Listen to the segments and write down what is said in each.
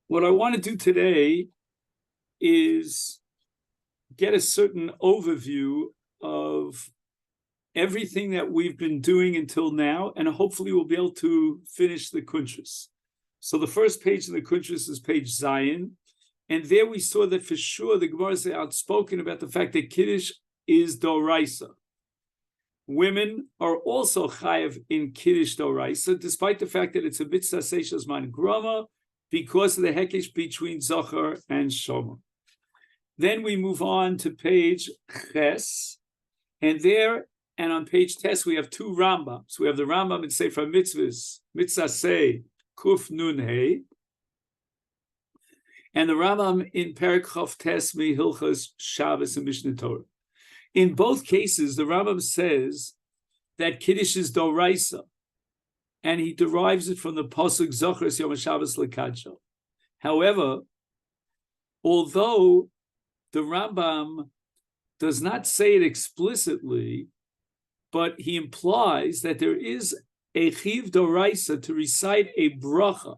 What I want to do today is get a certain overview of everything that we've been doing until now, and hopefully we'll be able to finish the Kuntrus. So the first page of the Kuntrus is page Zion, and there we saw that for sure the Gemara is outspoken about the fact that Kiddush is DeOraisa. Women are also chayav in Kiddush DeOraisa, despite the fact that it's a Mitzva Seishas Man Grama, because of the hekesh between Zachar and Shomer. Then we move on to page Ches, and there and on page Tes we have two Rambams. We have the Rambam in Sefer Mitzvahs, Mitzvah Sei, Kuf Nun Hey, and the Rambam in Perek Chof Tes Mi Hilchos Shabbos and Mishnah Torah. In both cases, the Rambam says that Kiddush is DeOraisa, and he derives it from the pasuk Zochros Yom Shabbos Lekadsho. However, although the Rambam does not say it explicitly, but he implies that there is a chiv DeOraisa to recite a bracha.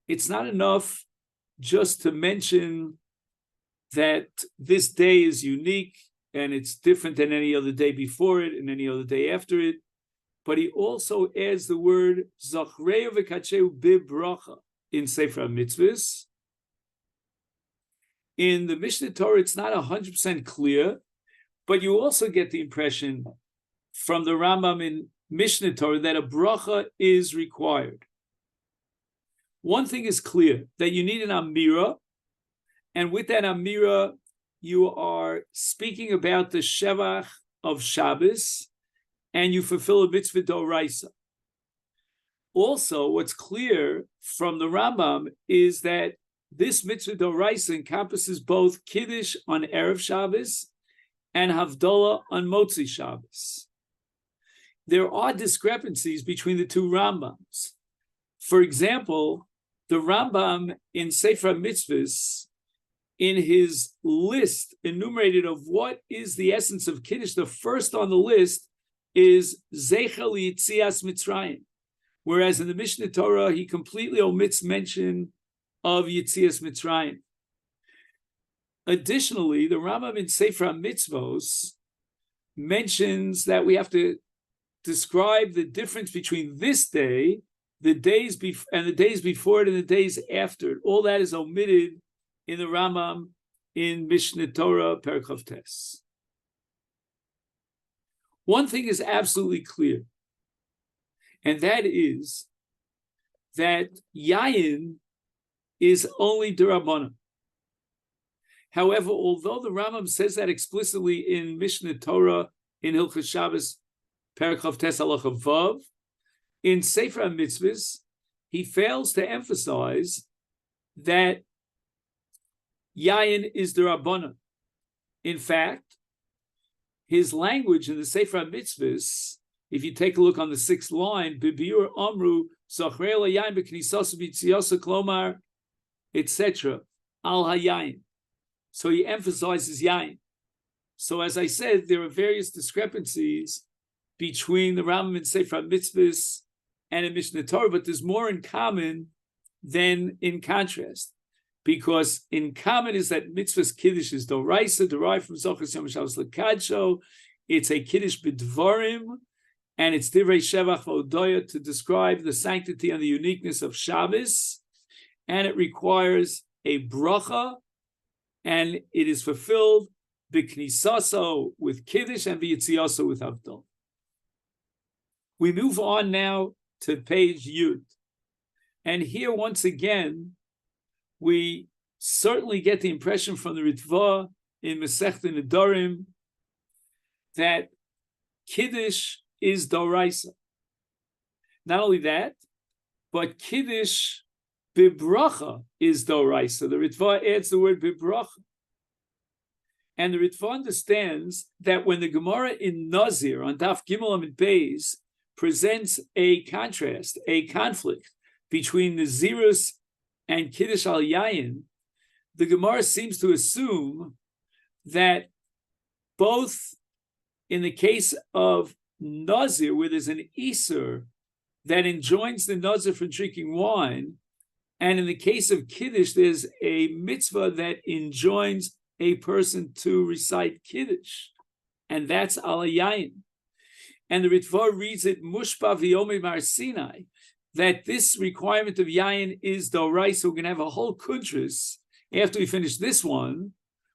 It's not enough just to mention that this day is unique and it's different than any other day before it and any other day after it. But he also adds the word Zachreu v'kacheu bibracha in Sefer Mitzvahs. In the Mishnah Torah, it's not 100% clear, but you also get the impression from the Rambam in Mishnah Torah that a bracha is required. One thing is clear, that you need an amira, and with that amira, you are speaking about the Shevach of Shabbos, and you fulfill a mitzvah DeOraisa. Also, what's clear from the Rambam is that this mitzvah DeOraisa encompasses both Kiddush on Erev Shabbos and Havdalah on Motzi Shabbos. There are discrepancies between the two Rambams. For example, the Rambam in Sefer Mitzvahs, in his list enumerated of what is the essence of Kiddush, the first on the list is Zecher Yitzias Mitzrayim, whereas in the Mishnah Torah he completely omits mention of Yitzias Mitzrayim. Additionally, the Rambam in Sefer Mitzvos mentions that we have to describe the difference between this day, the days and the days before it and the days after it. All that is omitted in the Rambam in Mishnah Torah Perek Chof Tes. One thing is absolutely clear, and that is that Yayin is only D'Rabbanan. However, although the Rambam says that explicitly in Mishnah Torah in Hilchos Shabbos Perek Chof Tes Halacha Vav, in Sefer Mitzvahs he fails to emphasize that Yayin is D'Rabbanan. In fact, his language in the Sefer Mitzvahs, if you take a look on the 6th line, Bibiur Amru, Zachrei Yayin B'Knisas B'Tziasa Klomar, etc. Al Hayayin. So he emphasizes Yayin. So as I said, there are various discrepancies between the Rambam in Sefer Mitzvahs and in Mishnah Torah, but there's more in common than in contrast. Because in common is that mitzvah's Kiddush is DeOraisa, derived from Zochros Yom Shabbos Lekadsho. It's a Kiddush b'dvarim, and it's Divrei Shevach V'Odoya to describe the sanctity and the uniqueness of Shabbos, and it requires a bracha, and it is fulfilled b'knisaso with Kiddush and b'yitziaso with Havdalah. We move on now to page Yud, and here once again we certainly get the impression from the Ritva in Masechta Nedarim that Kiddush is DeOraisa. Not only that, but Kiddush bibracha is DeOraisa. The Ritva adds the word bibracha. And the Ritva understands that when the Gemara in Nazir on Daf Gimel Amid Beis presents a contrast, a conflict between Nazirus and Kiddush al Yayin, the Gemara seems to assume that both in the case of Nazir, where there's an Isur that enjoins the Nazir from drinking wine, And in the case of Kiddush, there's a mitzvah that enjoins a person to recite Kiddush, and that's ala yayin. And the Ritva reads it, Mushpa v'yomei mar Sinai, that this requirement of yayin is DeOraisa. We're going to have a whole kudris after we finish this one,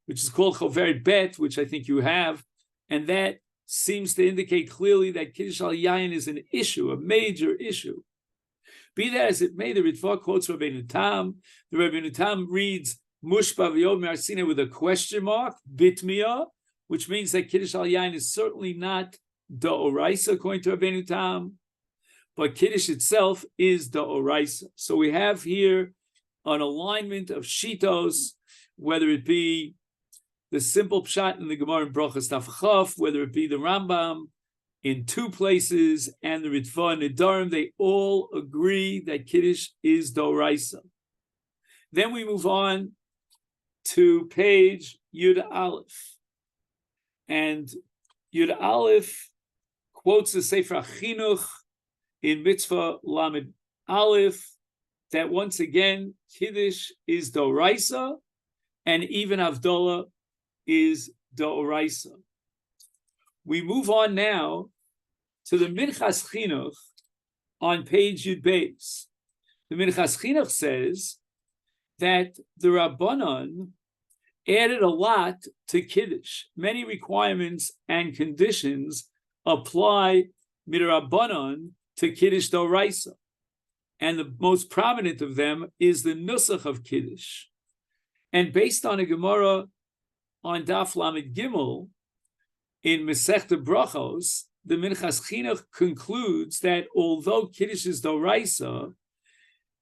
which is called Choveret Bet, which I think you have, and that seems to indicate clearly that Kiddush al yayin is an issue, a major issue. Be that as it may, the Ritva quotes Rabbeinu Tam. The Rabbeinu Tam reads Mushpa v'yomei mar Sinai with a question mark, bitmiyah, which means that Kiddush al yayin is certainly not DeOraisa according to Rabbeinu Tam, but Kiddush itself is DeOraisa. So we have here an alignment of shitos, whether it be the simple pshat in the Gemara in Brachas Taf Chaf, whether it be the Rambam in two places, and the Ritva and Nedarim, they all agree that Kiddush is DeOraisa. Then we move on to page Yud Aleph. And Yud Aleph quotes the Sefer Chinuch in Mitzva Lamed Aleph, that once again, Kiddush is DeOraisa, and even Havdalah is DeOraisa. We move on now to the Minchas Chinuch on page Yud Beis. The Minchas Chinuch says that the Rabbanon added a lot to Kiddush. Many requirements and conditions apply midrabanan to Kiddush DeOraisa. And the most prominent of them is the nusach of Kiddush. And based on a Gemara on Daf Lamed Gimel in Masechta Brachos, the Minchas Chinuch concludes that although Kiddush is DeOraisa,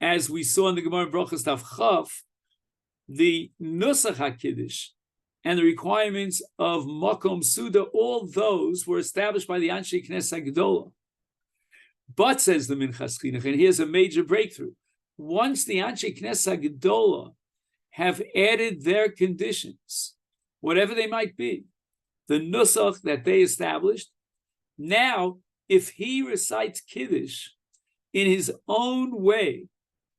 as we saw in the Gemara in Brachos Daf Chaf, the nusach HaKiddush and the requirements of Makom Suda, all those were established by the Anshe Knesset HaGedolah. But, says the Minchas Chinuch, and here's a major breakthrough, once the Anshe Knesset HaGedolah have added their conditions, whatever they might be, the nusach that they established, now, if he recites Kiddush in his own way,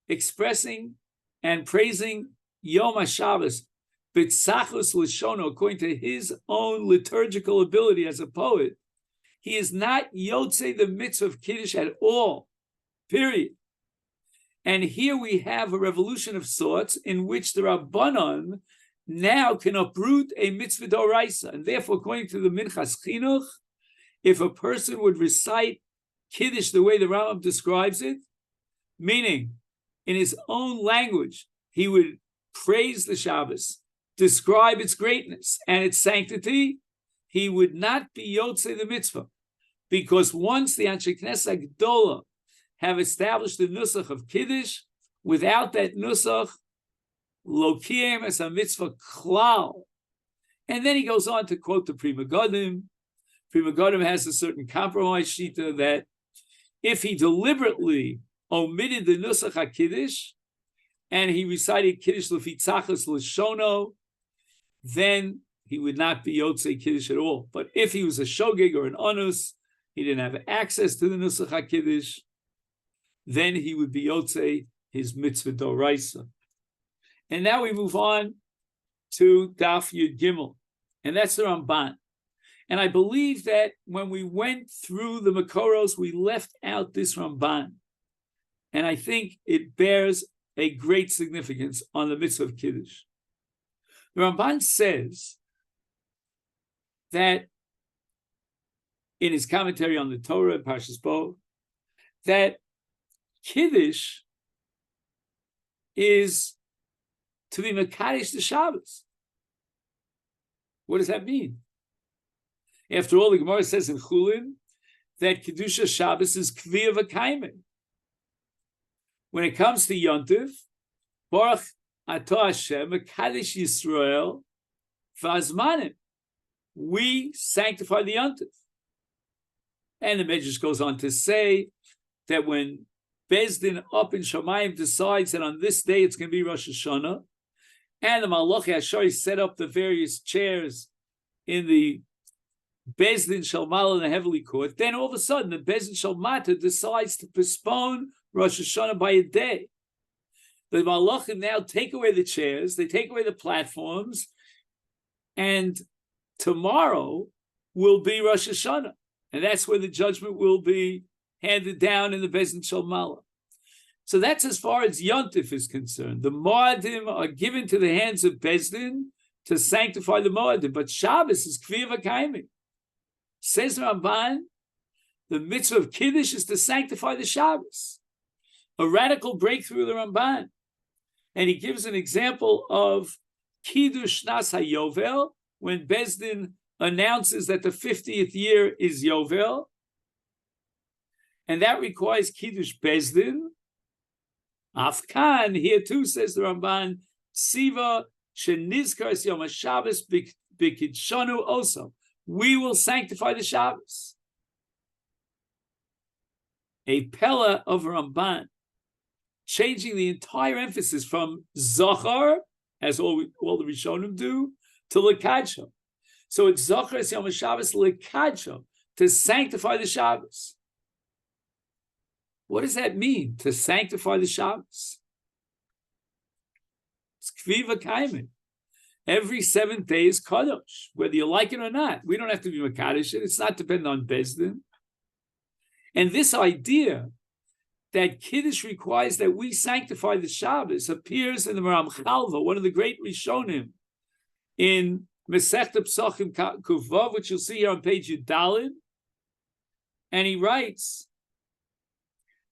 expressing and praising Yom HaShabbos, b'tzachus l'shono, according to his own liturgical ability as a poet, he is not yotzei the mitzvah of Kiddush at all, period. And here we have a revolution of sorts in which the Rabbanon now can uproot a mitzvah DeOraisa. And therefore, according to the Minchas Chinuch, if a person would recite Kiddush the way the Rambam describes it, meaning in his own language, he would praise the Shabbos, describe its greatness and its sanctity, he would not be yotzei the mitzvah. Because once the Anshe Knesset HaGedolah have established the nusach of Kiddush, without that nusach, lo kiyem es ha-mitzvah klal. And then he goes on to quote the Pri Megadim. Pri Megadim has a certain compromise shita that if he deliberately omitted the nusach HaKiddush and he recited Kiddush lefi tzachas l'shono, then he would not be yotzei Kiddush at all. But if he was a shogeg or an onus, he didn't have access to the nusach HaKiddush, then he would be yotzei his mitzvah DeOraisa. And now we move on to Daf Yud Gimel, and that's the Ramban. And I believe that when we went through the Makoros, we left out this Ramban. And I think it bears a great significance on the mitzvah of Kiddush. The Ramban says that in his commentary on the Torah, Parshas Bo, that Kiddush is to be Mekadesh the Shabbos. What does that mean? After all, the Gemara says in Chulin that Kedusha Shabbos is Kviya V'Kaimeh. When it comes to Yontif, Baruch Atah Hashem, Mekadesh Yisrael, V'Azmanim. We sanctify the Yontif. And the Medrash goes on to say that when Bezdin up in Shamayim decides that on this day it's going to be Rosh Hashanah, and the Malachi Ashari set up the various chairs in the Bezdin Shalmala in the heavenly court, then all of a sudden the Bezdin Shalmata decides to postpone Rosh Hashanah by a day. The Malachim now take away the chairs, they take away the platforms, and tomorrow will be Rosh Hashanah. And that's where the judgment will be handed down in the Beis Din Shel Mala. So that's as far as Yontif is concerned. The Moadim are given to the hands of Beis Din to sanctify the Moadim, but Shabbos is Kviya V'Kaimi. Says Ramban, the mitzvah of Kiddush is to sanctify the Shabbos. A radical breakthrough of the Ramban. And he gives an example of Kiddush Nas HaYovel, when Beis Din announces that the 50th year is Yovel, and that requires Kiddush Beis Din. Afkan, here too, says the Ramban, Siva Shenizkar Yom HaShabbos B'Kidshanu also. We will sanctify the Shabbos. A Pella of Ramban, changing the entire emphasis from Zachar, as all the Rishonim do, to Lekadsha. So it's Zachar es Yom HaShabbos Lekadsha, to sanctify the Shabbos. What does that mean, to sanctify the Shabbos? It's Kvi V'Kaimi. Every 7th day is Kadosh, whether you like it or not. We don't have to be Makadosh it. It's not dependent on Beis Din. And this idea that Kiddush requires that we sanctify the Shabbos appears in the Ramchalva, one of the great Rishonim, in Masechta Pesachim Kuvav, which you'll see here on page Yudalid. And he writes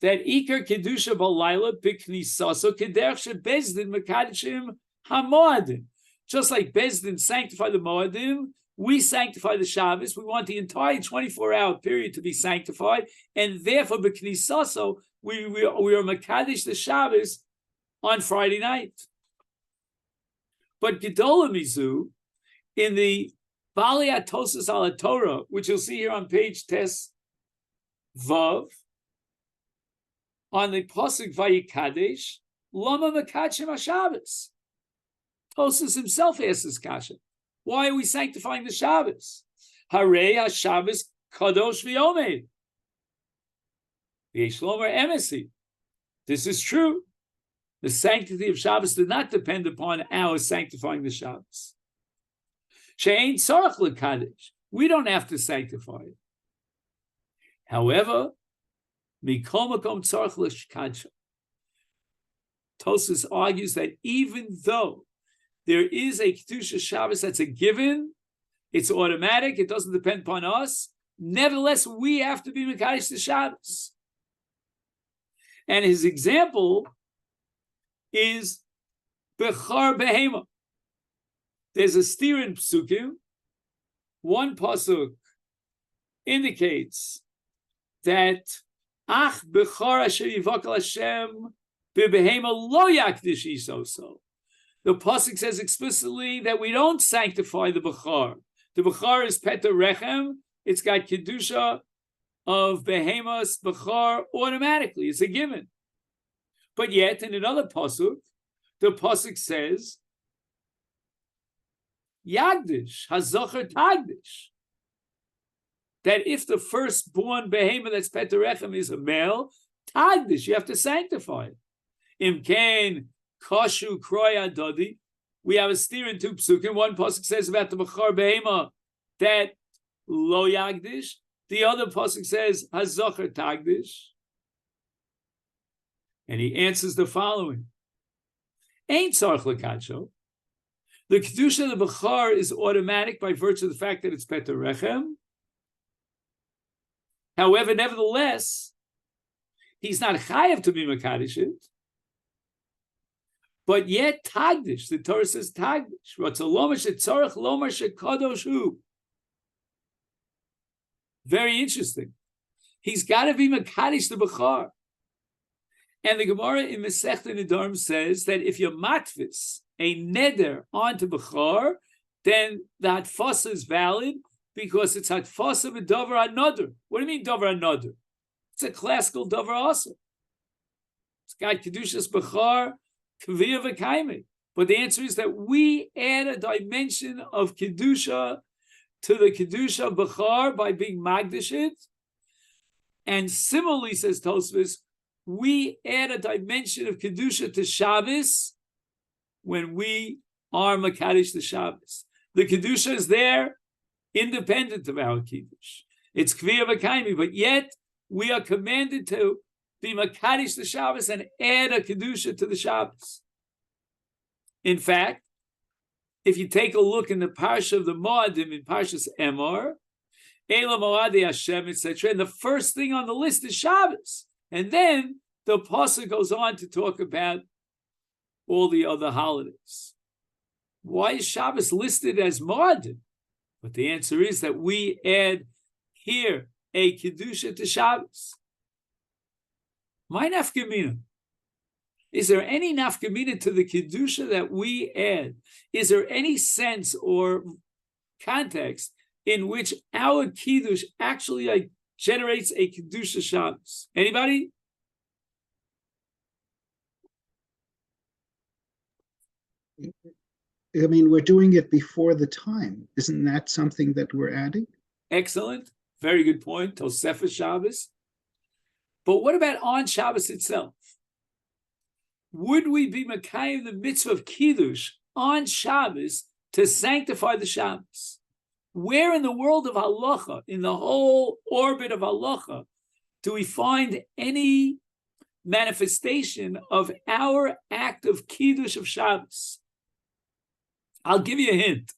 that Iker Kedusha Balayla B'Knisaso Kederch Beis Din Mekadeshim HaMoadim. Just like Beis Din sanctify the Moadim, we sanctify the Shabbos. We want the entire 24-hour period to be sanctified, and therefore B'Knisaso we are Mekadesh the Shabbos on Friday night. But Gedola Mizu, in the Bali Atosas Ala Torah, which you'll see here on page Tes Vav, on the Pasuk Vayikadesh, Lama Mekadshim HaShabbos. Tosas himself asks this kasha. Why are we sanctifying the Shabbos? Harei HaShabbos Kadosh V'Yomed. V'Yeshlomer Emesi. This is true. The sanctity of Shabbos did not depend upon our sanctifying the Shabbos. She'ein tzarech l'kadosh. We don't have to sanctify it. However, mikol makom tzarech l'kadosh. Tosas argues that even though there is a Kedusha Shabbos that's a given, it's automatic, it doesn't depend upon us, nevertheless, we have to be Mekadesh the Shabbos. And his example is Bechar Behema. There's a steer in Psukim. One pasuk indicates that Ach Bechar Asher Yivakal Hashem Bebehema Lo Yakdish Isoso. The pasuk says explicitly that we don't sanctify the Bechar. The Bechar is Peter Rechem. It's got Kedusha of Behemas Bechar automatically. It's a given. But yet, in another pasuk, the pasuk says, Yagdish, Hazocher Tagdish. That if the firstborn Behema that's Peter Rechem is a male, Tagdish, you have to sanctify it. Imkain, Kashu Kroya Dodi. We have a steer in 2 psukim. One pasuk says about the Bechar Behema that Lo Yagdish. The other pasuk says Hazocher Tagdish. And he answers the following: Ain't Tzarech L'Kadsho. The Kedusha of the Bechar is automatic by virtue of the fact that it's Peter Rechem. However, nevertheless, he's not chayav to be Mekadesh it. But yet, Tagdish, the Torah says Tagdish. Very interesting. He's got to be Mekadesh the Bechar. And the Gemara in Masechta Nedarim says that if you're matvis, a neder onto Bechar, then the hatfasa is valid because it's hatfasa b'davar another. What do you mean davar another? It's a classical davar also. It's got Kedushas Bechar, Kviya V'Kaimi. But the answer is that we add a dimension of Kedusha to the Kedusha Bechar by being Magdashit. And similarly, says Tosfos, we add a dimension of Kedusha to Shabbos when we are Makadosh the Shabbos. The Kedusha is there independent of our Kiddush. It's Kviyah V'Kaimi, but yet we are commanded to be Makadosh the Shabbos and add a Kedusha to the Shabbos. In fact, if you take a look in the Parsha of the Moadim, in Parshas Emor, Eila Moadi Hashem, etc., and the first thing on the list is Shabbos. And then the Pasuk goes on to talk about all the other holidays. Why is Shabbos listed as Moadim? But the answer is that we add here a Kedusha to Shabbos. My nafkamina. Is there any nafkamina to the Kedusha that we add? Is there any sense or context in which our Kiddush actually generates a Kedusha Shabbos? Anybody? I mean, we're doing it before the time. Isn't that something that we're adding? Excellent. Very good point. Tosefah Shabbos. But what about on Shabbos itself? Would we be Makayim the mitzvah of Kiddush on Shabbos to sanctify the Shabbos? Where in the world of halacha, in the whole orbit of halacha, do we find any manifestation of our act of Kiddush of Shabbos? I'll give you a hint.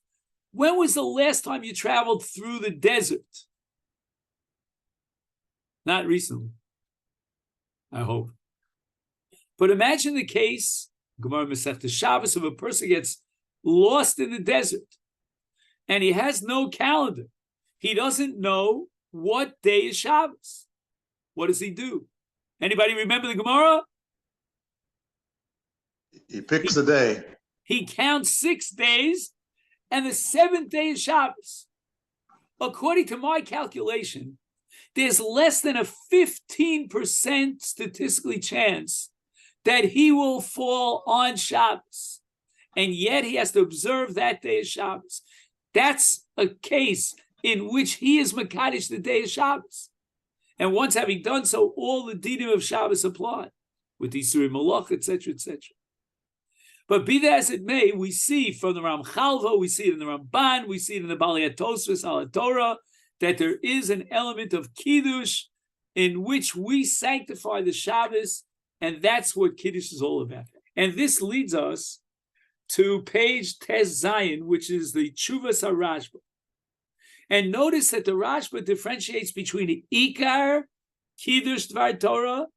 When was the last time you traveled through the desert? Not recently, I hope. But imagine the case, Gemara Masechta Shabbos, of a person gets lost in the desert and he has no calendar. He doesn't know what day is Shabbos. What does he do? Anybody remember the Gemara? He picks the day. He counts 6 days, and the 7th day is Shabbos. According to my calculation, there's less than a 15% statistically chance that he will fall on Shabbos. And yet he has to observe that day of Shabbos. That's a case in which he is Makadosh the day of Shabbos. And once having done so, all the dinim of Shabbos apply, with Isurim Malach, etc., etc. But be that as it may, we see from the Ramchalva, we see it in the Ramban, we see it in the Balei HaTosfos al Torah, that there is an element of Kiddush in which we sanctify the Shabbos, and that's what Kiddush is all about. And this leads us to page Tes Zayin, which is the Tshuvas HaRashba. And notice that the Rashba differentiates between Ikar, Kiddush Dvar Torah,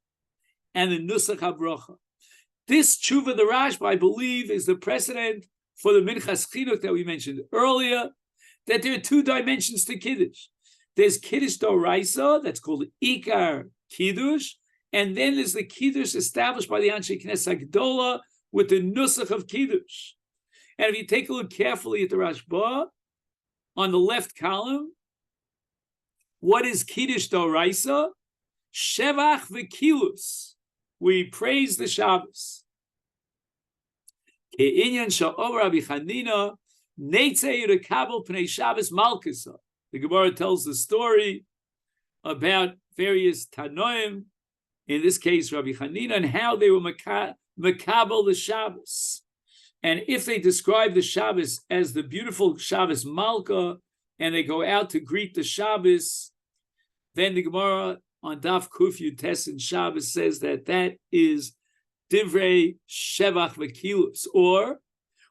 and the Nusach HaBrocha. This tshuva, the Rashba, I believe, is the precedent for the Minchas Chinuch that we mentioned earlier, that there are 2 dimensions to Kiddush. There's Kiddush DeOraisa, that's called Ikar Kiddush, and then there's the Kiddush established by the Anshe Knesset Gedola with the Nusach of Kiddush. And if you take a look carefully at the Rashba, on the left column, what is Kiddush DeOraisa? Shevach v'kilus. We praise the Shabbos. The Gemara tells the story about various Tanoim, in this case Rabbi Chanina, and how they were makabel the Shabbos. And if they describe the Shabbos as the beautiful Shabbos Malka, and they go out to greet the Shabbos, then the Gemara on Daf Kuf Yutes and Shabbos says that is Divrei Shevach V'Kilus, or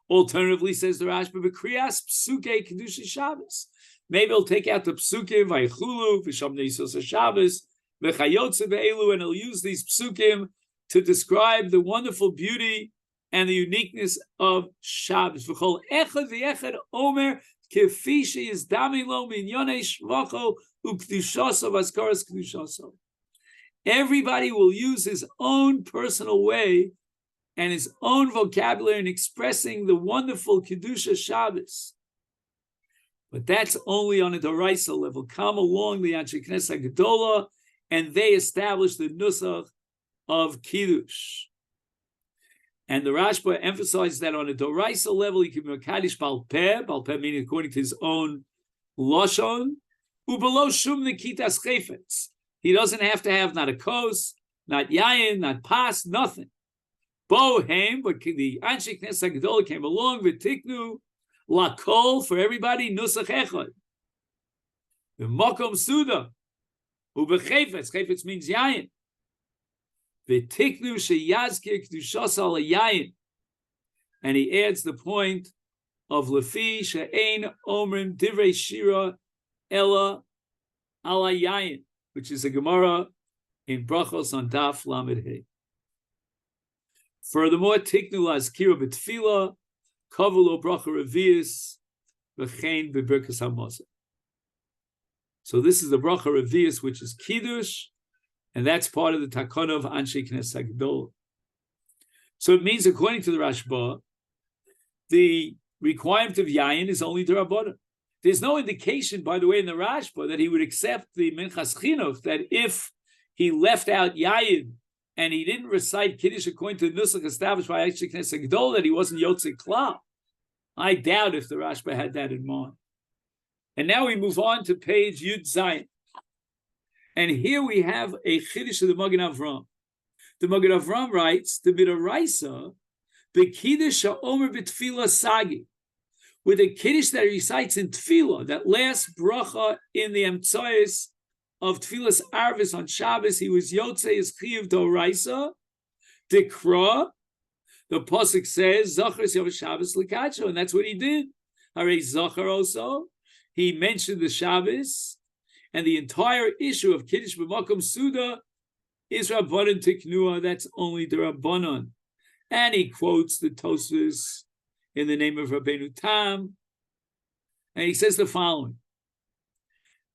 alternatively says the Rashba B'Kriyas Psuke Kedusha Shabbos. Maybe he'll take out the Psukim Vaychulu V'Shamnei Sosa Shabbos V'Chayotze V'Elu, and he'll use these Psukim to describe the wonderful beauty and the uniqueness of Shabbos. V'Chol Echad V'Echad Omer Kefi Sheyizdami Lo Minyonei Shvacho U'Kedushaso V'Askaras Kedushaso. Everybody will use his own personal way and his own vocabulary in expressing the wonderful Kedusha Shabbos. But that's only on a DeOraisa level. Come along the Anshe Knesset Gedola, and they establish the Nusach of Kiddush. And the Rashba emphasizes that on a DeOraisa level, he can be Makadosh Balpeh meaning according to his own Lashon, Ubelow Shum Nikitas Chefetz. He doesn't have to have not a kos, not yayin, not pas, nothing. Bohem, but the Anshe Knesset Gedola came along with tiknu lakol for everybody nusach echad. The makom suda ubechefetz. Chefetz means yayin. The tiknu sheyazkir kedushas ala yayin, and he adds the point of lefi she'ein omrim divrei shira ella ala yayin, which is a Gemara in Brachos on Daf Lamed Hey. Furthermore, tiknu lazkira b'tfila kavulo bracha revius v'chein b'birkas hamazon. So this is the bracha revius, which is Kiddush, and that's part of the takana of Anshe Knesset Gedola. So it means, according to the Rashba, the requirement of yayin is only d'Rabbanan. There's no indication, by the way, in the Rashba that he would accept the Minchas Chinuch, that if he left out yayin and he didn't recite Kiddush according to the Nusach established by Anshe Knesset Gedola, that he wasn't Yotzei Klal. I doubt if the Rashba had that in mind. And now we move on to page Yud Zayin. And here we have a Chiddush of the Magen Avram. The Magen Avram writes, the DeOraisa, the Kiddush ha'omer b'tfila sagi, with a Kiddush that he recites in Tefillah, that last bracha in the Emtsois of Tfilas Arvis on Shabbos, he was Yotzei is Chiyuv DeOraisa, Dikra, the Pasuk says, Zachar Yom Shabbos Likacho, and that's what he did. Harei Zachar also, he mentioned the Shabbos, and the entire issue of Kiddush b'makom suda is Rabbanan Tiknua, that's only the Rabbanan. And he quotes the Tosfos in the name of Rabbeinu Tam, and he says the following.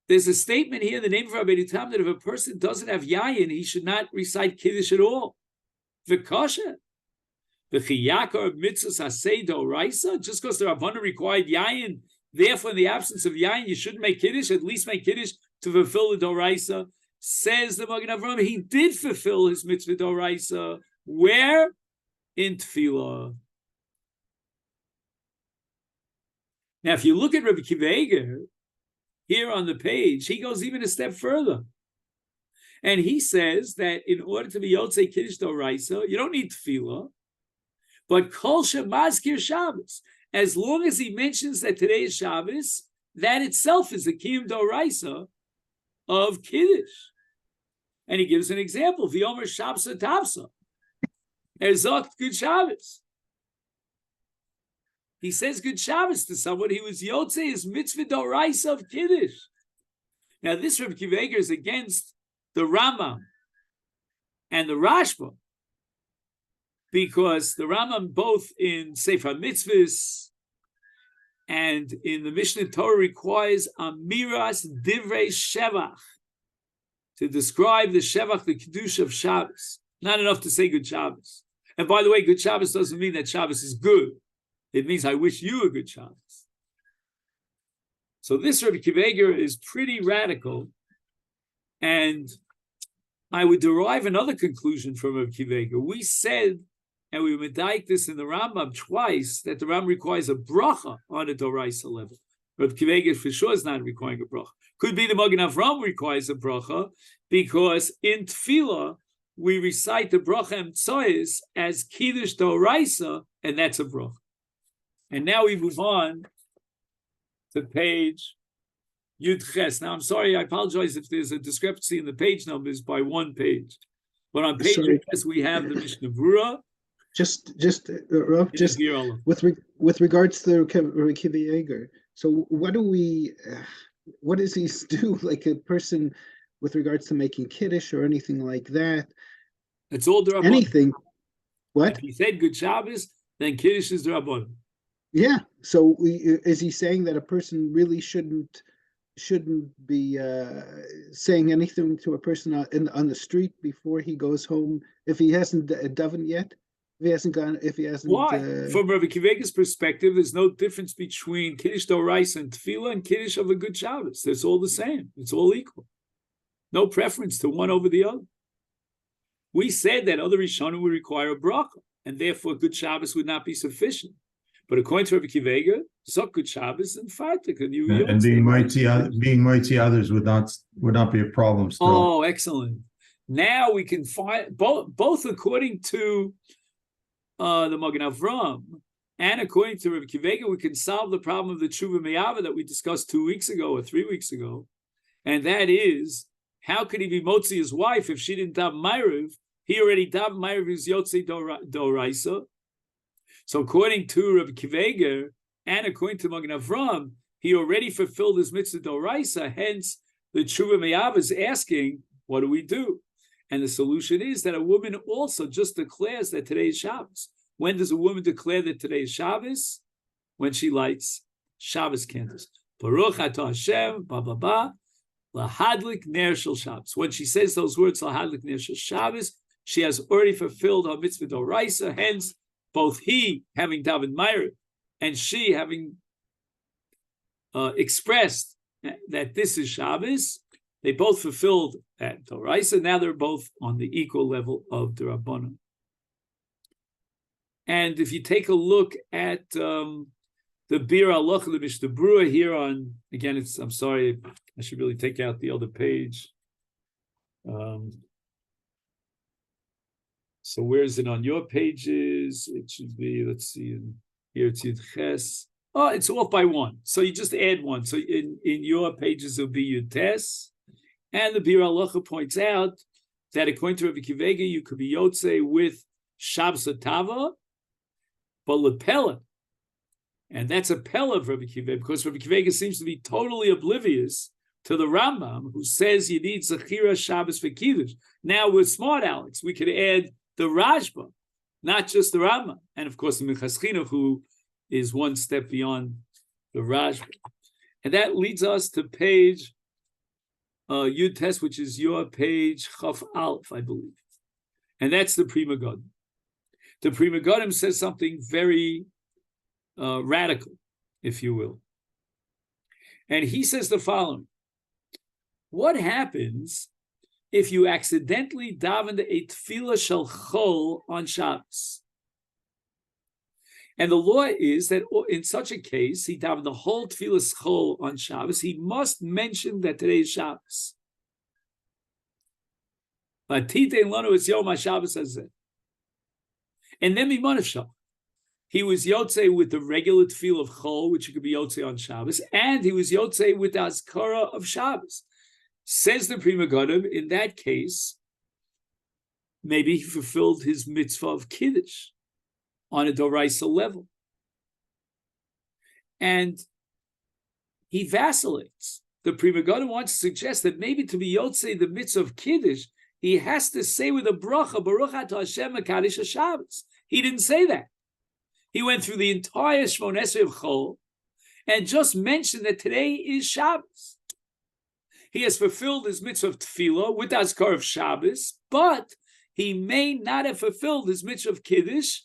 There's a statement here in the name of Rabbeinu Tam that if a person doesn't have yayin, he should not recite Kiddush at all. V'kasha. V'chiyakar mitzvahs hasei DeOraisa, just because the Rabbanan required yayin, therefore in the absence of yayin, you shouldn't make Kiddush, at least make Kiddush to fulfill the DeOraisa. Says the Magen Avram, he did fulfill his mitzvah DeOraisa. Where? In Tefillah. Now, if you look at Rabbi Akiva Eiger, here on the page, he goes even a step further. And he says that in order to be Yotzei Kiddush DeOraisa, you don't need Tefillah, but Kol Shemazkir Shabbos. As long as he mentions that today is Shabbos, that itself is the Kiyum DeOraisa of Kiddush. And he gives an example, V'yomer Shabsa Tavsa, Erzot Good Shabbos. He says Good Shabbos to someone. He was Yotzei his mitzvah DeOraisa of Kiddush. Now this Rabbi Akiva Eiger is against the Rambam and the Rashba, because the Rambam both in Sefer Mitzvahs and in the Mishnah Torah requires Amiras Divrei Shevach to describe the Shevach, the Kiddush of Shabbos. Not enough to say Good Shabbos. And by the way, Good Shabbos doesn't mean that Shabbos is good. It means I wish you a good Shabbos. So this Rabbi Akiva Eiger is pretty radical, and I would derive another conclusion from Rabbi Akiva Eiger. We said, and we medayik this in the Rambam twice, that the Rambam requires a bracha on a DeOraisa level. Rabbi Akiva Eiger for sure is not requiring a bracha. Could be the Magen Avram requires a bracha, because in Tefillah we recite the bracha Emtsois as Kiddush DeOraisa, and that's a bracha. And now we move on to page Yud Ches. Now, I'm sorry, I apologize if there's a discrepancy in the page numbers by one page. But on page Yud Ches, we have the Mishnah Berurah. Just with regards to Rabbi Akiva Eiger. So what does he do, like a person with regards to making Kiddush or anything like that? It's all D'Rabbanan. Anything. What? If he said Good Shabbos, then Kiddush is D'Rabbanan. Yeah. So is he saying that a person really shouldn't be saying anything to a person on the street before he goes home if he hasn't davened yet? If he hasn't. Why? From Rabbi Akiva Eiger's perspective, there's no difference between Kiddush DeOraisa and Tefillah and Kiddush of a good Shabbos. It's all the same. It's all equal. No preference to one over the other. We said that other Rishonim would require a bracha, and therefore good Shabbos would not be sufficient. But according to Rabbi Akiva Eiger, Zok good Shabbos and Fartik, and being mighty others would not be a problem still. Oh, excellent. Now we can find both according to the Magen Avram and according to Rabbi Kivega, we can solve the problem of the Tshuva Me'ava that we discussed 2 weeks ago or 3 weeks ago. And that is, how could he be Motzi his wife if she didn't daven Ma'ariv? He already daven Ma'ariv his Yotzei DeOraisa. So according to Rabbi Kivega and according to Magen Avram, he already fulfilled his Mitzvah DeOraisa. Hence, the Tshuva Me'ava is asking, what do we do? And the solution is that a woman also just declares that today is Shabbos. When does a woman declare that today is Shabbos? When she lights Shabbos candles. Baruch atah Hashem, ba ba ba, lahadlik ner shel Shabbos. When she says those words, lahadlik ner shel Shabbos, she has already fulfilled her mitzvah d'oraisa. Hence, both he having daven Ma'ariv and she having expressed that this is Shabbos, they both fulfilled that d'oraisa. Now they're both on the equal level of the Rabbanan. And if you take a look at the Bir Halacha, the Mishnah Berurah here on, again, I'm sorry, I should really take out the other page. So where is it on your pages? It should be, let's see, here it's Yud Ches. Oh, it's off by one. So you just add one. So in your pages, it'll be Yud Tes. And the Bir Halacha points out that according to Rabbi Kivega, you could be Yotzei with Shabbos Tava, but lepella, and that's a pella of Rabbi Kivega, because Rabbi Kivega seems to be totally oblivious to the Rambam, who says you need Zechira Shabbos for Kiddush. Now we're smart, Alex. We could add the Rashba, not just the Rambam, and of course the Minchas Chinuch, who is one step beyond the Rashba. And that leads us to page Yud Tes, which is your page Chaf Aleph, I believe, and that's the Pri Megadim. The Pri Megadim says something very radical, if you will. And he says the following: what happens if you accidentally daven a tefillah shel chol on Shabbos? And the law is that in such a case, he davened the whole tefillah chol on Shabbos. He must mention that today is Shabbos. Vatitein lanu es yom haShabbos hazeh. And then Mimonashah, he was Yotzei with the regular tefillah of Chol, which could be Yotzei on Shabbos, and he was Yotzei with the Azkara of Shabbos. Says the Pri Megadim, in that case, maybe he fulfilled his mitzvah of Kiddush on a DeOraisa level. And he vacillates. The Pri Megadim wants to suggest that maybe to be Yotzei the mitzvah of Kiddush, he has to say with a bracha, Baruch atah Hashem mekadosh haShabbos. He didn't say that. He went through the entire Shmon Esrei of Chol and just mentioned that today is Shabbos. He has fulfilled his mitzvah of tefillah with the azkar of Shabbos, but he may not have fulfilled his mitzvah of Kiddush,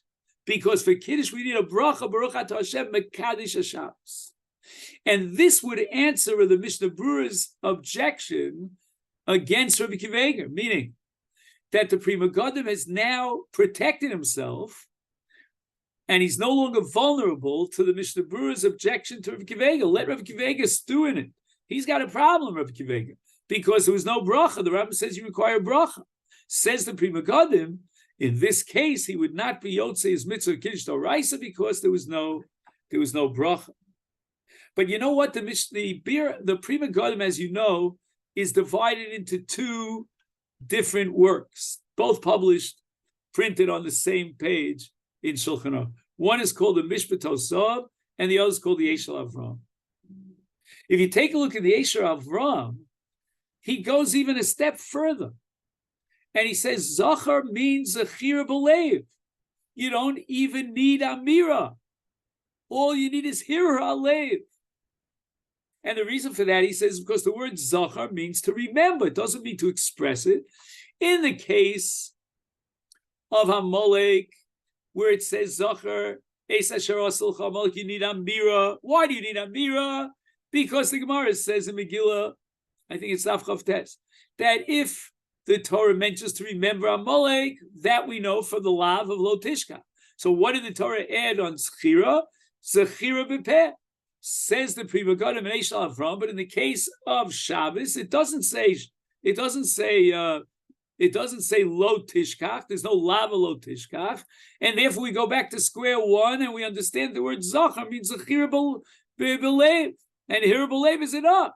because for Kiddush we need a bracha, Baruch atah Hashem mekadosh haShabbos. And this would answer the Mishnah Berurah's objection against Rabbi Kivega, meaning that the Pri Megadim has now protected himself, and he's no longer vulnerable to the Mishnah Berurah's objection to Rabbi Kivega. Let Rabbi Kivega stew in it. He's got a problem, Rabbi Kivega, because there was no bracha. The Rambam says you require bracha. Says the Pri Megadim, in this case, he would not be Yotzei his mitzvah Kiddush d'oraisa because there was no bracha. But you know what? The Pri Megadim, as you know, is divided into two different works, both published, printed on the same page in Shulchan Aruch. One is called the Mishpat Tosav, and the other is called the Yeshar Avram. If you take a look at the Yeshar Avram, he goes even a step further, and he says Zachar means Zechira B'Leiv. You don't even need Amira. All you need is Hira Alev. And the reason for that, he says, because the word Zachar means to remember. It doesn't mean to express it. In the case of Hamalek, where it says Zachar, you need Amira. Why do you need Amira? Because the Gemara says in Megillah, I think it's Daf Chav Tes, that if the Torah mentions to remember Amalek, that we know from the lav of Lo Tishka. So what did the Torah add on Zechira? Zechira B'Peh. Says the Pri Megadim and Yeshar Avram, but in the case of Shabbos, it doesn't say It doesn't say lo tishkach. There's no lava lo tishkach. And therefore we go back to square one and we understand the word zachar means zechira b'lev. And here b'lev is enough.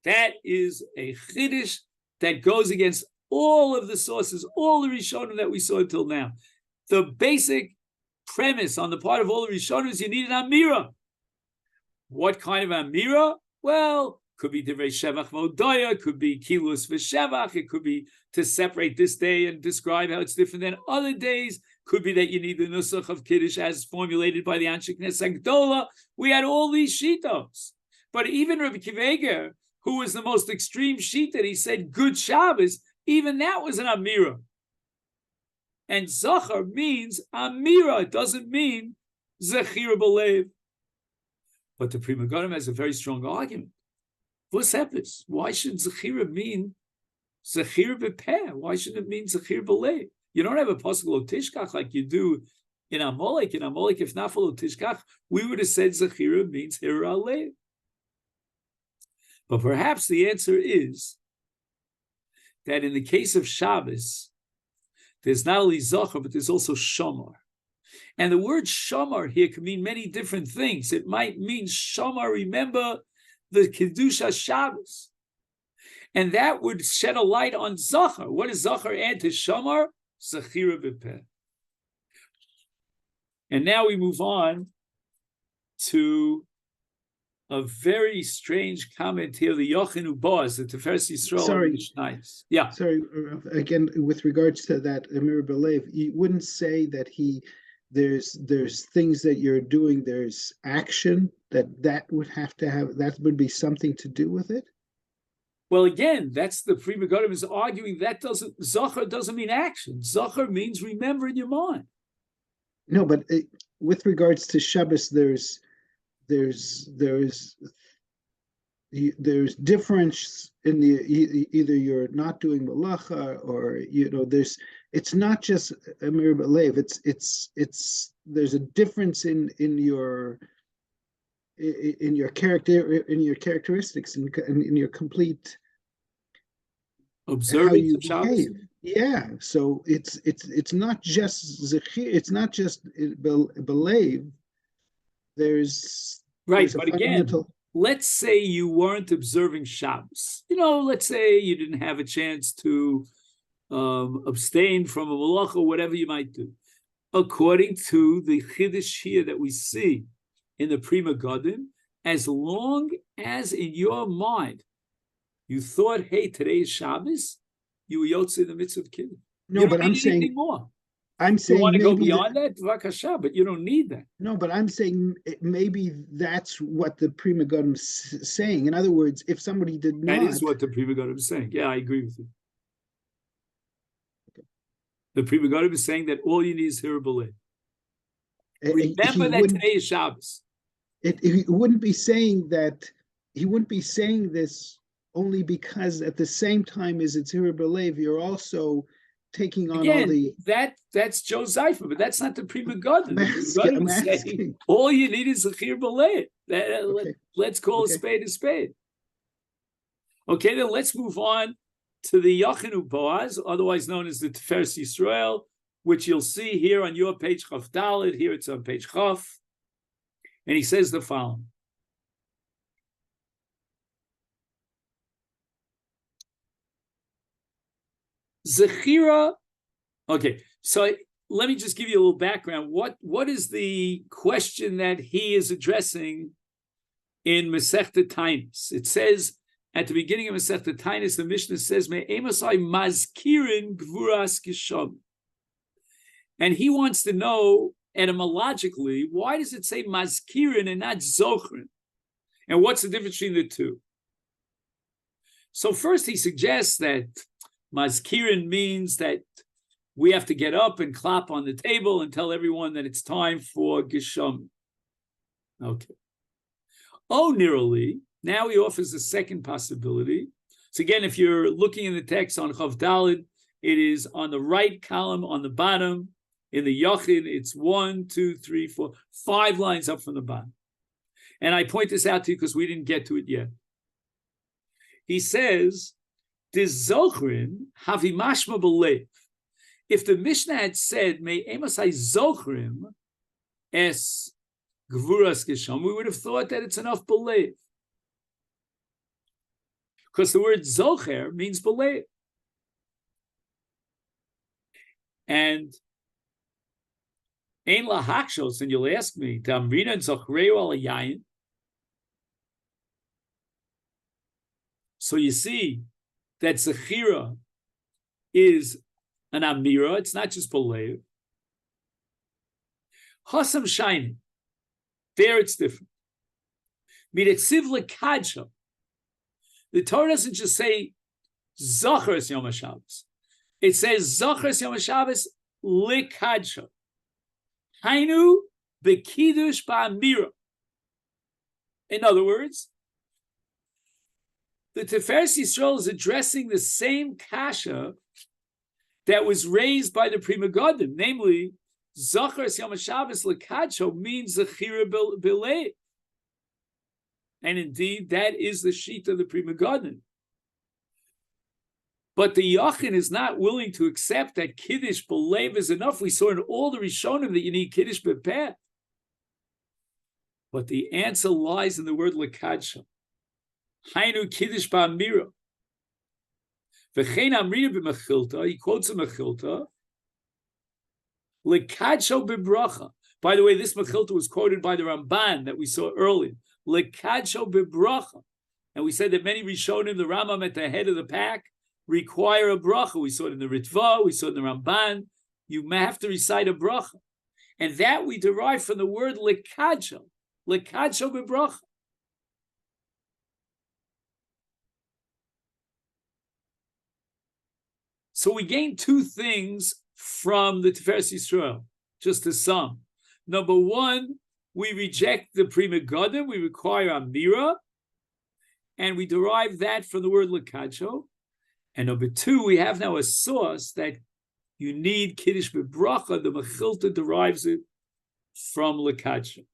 That is a Kiddush that goes against all of the sources, all the Rishonim that we saw until now. The basic premise on the part of all the Rishonim is you need an Amira. What kind of Amira? Well, could be Divrei Shevach V'Odaya, could be Kilus V'Shevach, it could be to separate this day and describe how it's different than other days, could be that you need the Nusach of Kiddush as formulated by the Anshe Knesset Gdola. We had all these shitos. But even Rabbi Kiveger, who was the most extreme sheet that he said good Shabbos, even that was an Amira. And Zachar means Amira. It doesn't mean Zechira B'Lev. But the Pri Megadim has a very strong argument. V'Sepis. Why should Zechira mean Zechira B'Peh? Why shouldn't it mean Zechira B'Lev? You don't have a pasuk lo tishkach like you do in Amalek. In Amalek, if not for lo tishkach, we would have said Zechira means Hira Alev. But perhaps the answer is that in the case of Shabbos, there's not only Zachar, but there's also Shamar. And the word Shamar here can mean many different things. It might mean Shamar, remember the Kiddush Shabbos. And that would shed a light on Zachar. What does Zachar add to Shamar? Zechira B'Peh. And now we move on to a very strange comment here, the Yochinu Boaz, the Tiferes Yisrael. Sorry. Yeah. Sorry, again, with regards to that Amir Belev, you wouldn't say that there's things that you're doing, there's action that would have to have, that would be something to do with it? Well, again, that's the Pri Megadim is arguing that Zachar doesn't mean action. Zachar means remember in your mind. No, but with regards to Shabbos, there's difference in the either you're not doing malacha or it's not just Amir Belev. It's there's a difference in your character, in your characteristics, and in your complete observing of Shabbos. Yeah, so it's not just Zechir, it's not just Belev. There's but again, let's say you weren't observing Shabbos. Let's say you didn't have a chance to abstain from a malach or whatever you might do. According to the Kiddush here that we see in the Pri Megadim, as long as in your mind you thought, hey, today is Shabbos, you were yotze in the Mitzva of Kiddush. No, but I'm saying more. I'm saying you want to go beyond that, Vakasha, but you don't need that. No, but I'm saying maybe that's what the Pri Megadim is saying. In other words, if somebody did not, that is what the Pri Megadim is saying. Yeah, I agree with you. Okay. The Pri Megadim is saying that all you need is Hira B'Lev. Remember that today is Shabbos. He wouldn't be saying that. He wouldn't be saying this only because at the same time as it's Hira B'Lev, you're also taking on all the that's Joe Zeifer, but that's not the Pri Megadim. All you need is a Zechira B'Lev. Let's call a spade a spade. Okay, then let's move on to the Yochinu Boaz, otherwise known as the Tiferes Yisrael, which you'll see here on your page Chaf Dalet. Here it's on page Chaf, and he says the following. Zechira, okay, so let me just give you a little background. What is the question that he is addressing in Masechta Tainis? It says at the beginning of Masechta Tainis, the Mishnah says, "Me'emasai mazkirin gvuras gisham," and he wants to know etymologically, why does it say mazkirin and not zochrin, and what's the difference between the two? So first, he suggests that Mazkirin means that we have to get up and clap on the table and tell everyone that it's time for Gisham. Okay. Oh, nearly. Now he offers a second possibility. So again, if you're looking in the text on Chav Daled, it is on the right column on the bottom. In the Yachid, it's 1, 2, 3, 4, 5 lines up from the bottom. And I point this out to you because we didn't get to it yet. He says Zochrin havi mashma belev. If the Mishnah had said, "May emasai zochrim es gvuras gesham," we would have thought that it's enough belev, because the word zocher means belev. And ein lahakshos, and you'll ask me, "Tamrina and zochreu al yayin." So you see that zechira is an amira; it's not just belev. Hasam shining, there it's different. Mireksiv lekadsha. The Torah doesn't just say Zachar Yom HaShabbos. It says Zachar Yom HaShabbos lekadsha. Hainu bekiddush ba'amira. In other words, the Tiferes Yisrael is addressing the same kasha that was raised by the Pri Megadim, namely, Zachar Yom HaShabbos lekadsha means Zechira B'Lev. And indeed, that is the sheet of the Pri Megadim. But the Yachin is not willing to accept that Kiddush B'Lev is enough. We saw in all the Rishonim that you need Kiddush B'Peh. But the answer lies in the word lekadsha. Hainu Kiddush Ba'amira. V'chein amrina b'mechilta, he quotes a mechilta, lekadsho b'bracha. By the way, this mechilta was quoted by the Ramban that we saw earlier. Lekadsho b'bracha. And we said that many Rishonim, the Rambam at the head of the pack, require a bracha. We saw it in the Ritva, we saw it in the Ramban. You have to recite a bracha. And that we derive from the word lekadsho. Lekadsho b'bracha. So we gain two things from the Tiferes Yisrael, just to sum. Number one, we reject the Pri Megadim, we require Amira, and we derive that from the word lekadsho. And number two, we have now a source that you need Kiddush B'Bracha, the Mechilta derives it from lekadsho.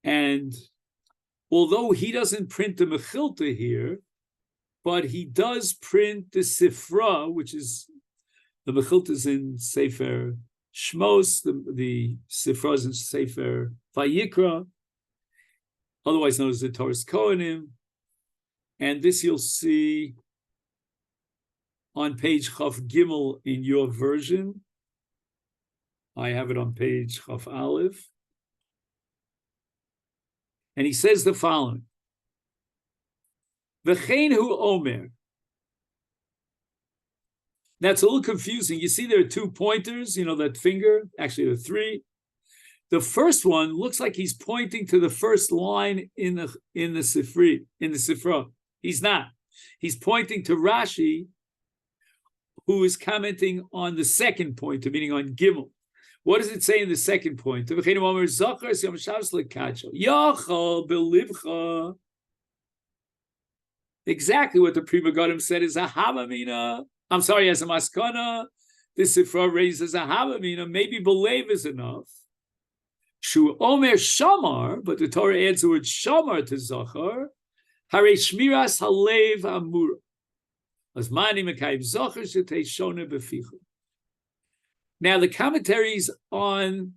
And although he doesn't print the Mechilta here, but he does print the Sifra, which is the Mechilta is in Sefer Shmos, the Sifra is in Sefer Vayikra, otherwise known as the Torah's Kohanim. And this you'll see on page Chaf Gimel in your version. I have it on page Chaf Aleph. And he says the following. V'chein hu omer. That's a little confusing. You see there are two pointers, that finger. Actually, there are three. The first one looks like he's pointing to the first line in the Sifra. He's not. He's pointing to Rashi, who is commenting on the second pointer, meaning on Gimel. What does it say in the second point? Exactly what the Pri Megadim said is a havamina. I'm sorry, as a maskana, this Sifra raises a havamina. Maybe belev is enough. Shu omer shamar, but the Torah adds the word shamar to zachar. Hare shmiras halev amura. Azmani mekayim zachar shetei shona beficha. Now the commentaries on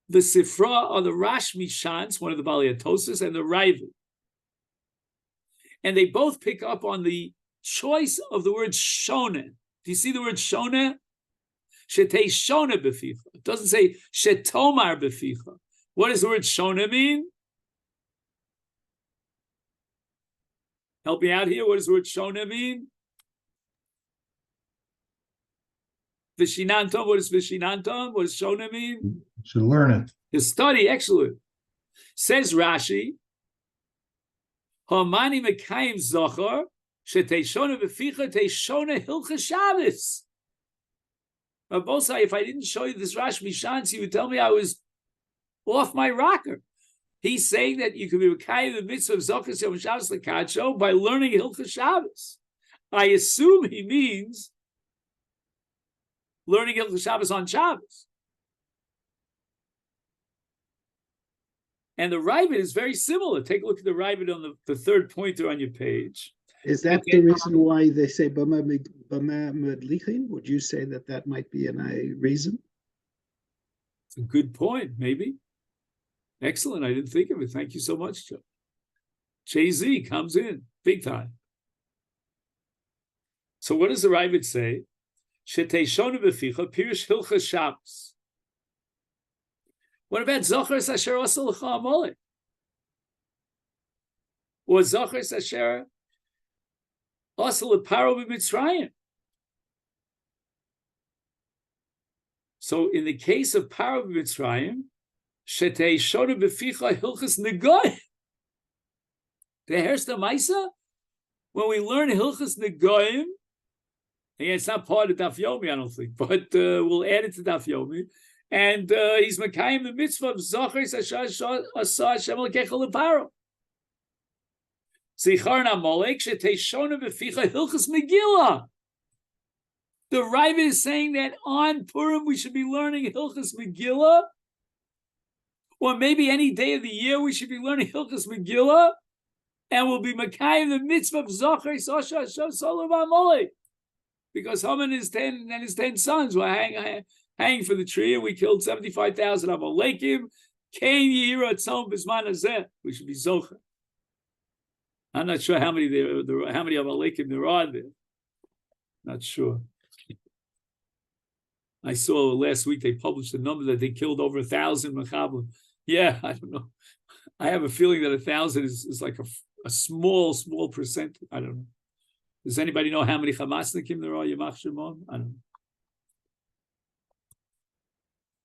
the Sifra are the Rashmi Shantz, one of the Baliatosis, and the Raivu. And they both pick up on the choice of the word shona. Do you see the word shona? Shetei shona beficha. It doesn't say shetomar beficha. What does the word shona mean? Help me out here. What does the word shona mean? Vishinantam. What is Vishinantam? What does shona mean? Should learn it. To study. Excellent. Says Rashi, Hamani mekayim zachar sheteishona beficha teishona hilcha Shabbos. Rabosai, if I didn't show you this Rashi Shantz, you would tell me I was off my rocker. He's saying that you can be mekayim the mitzvah of zachar yom Shabbos lekadsho by learning hilcha Shabbos. I assume he means learning hilcha Shabbos on Shabbos. And the Ravid is very similar. Take a look at the Ravid on the third pointer on your page. Is that the reason why they say Bama Medlichin? Would you say that might be a reason? It's a good point, maybe. Excellent. I didn't think of it. Thank you so much, Joe. Jay-Z comes in big time. So what does the Ravid say? Sheteshonu b'ficha pirish hilchas Shabbos. What about Zochar Asher Asa L'cha Amalek? Or Zochar Asher Asa L'paro b'Mitzrayim? So in the case of Paro b'Mitzrayim, Sheteshonu b'ficha hilchas Negoyim. The Hersta Maisa, when we learn Hilchas Negoyim, again, it's not part of Daf Yomi, I don't think, but we'll add it to Daf Yomi. And he's Mekayim the mitzvah of Zochar Asa Hashem Elokecha L'paro. Zichar Amalek Sheteshonu b'ficha Hilchas Megillah. The Ravid is saying that on Purim we should be learning Hilchas Megillah, or maybe any day of the year we should be learning Hilchas Megillah. And we'll be Mekayim the mitzvah of Zochar Sasha Solom Amalek, because Haman and his 10 sons were hanging for the tree, and we killed 75,000 Amalekim. Kain Yira Tzom Bisman Hazeh. We should be Zochar. I'm not sure how many Amalekim there are there. Not sure. I saw last week they published a number that they killed over 1,000 Mechablim. Yeah, I don't know. I have a feeling that 1,000 is like a small percent. I don't know. Does anybody know how many Hamasnikim there are? Yamach Shimon? I don't know.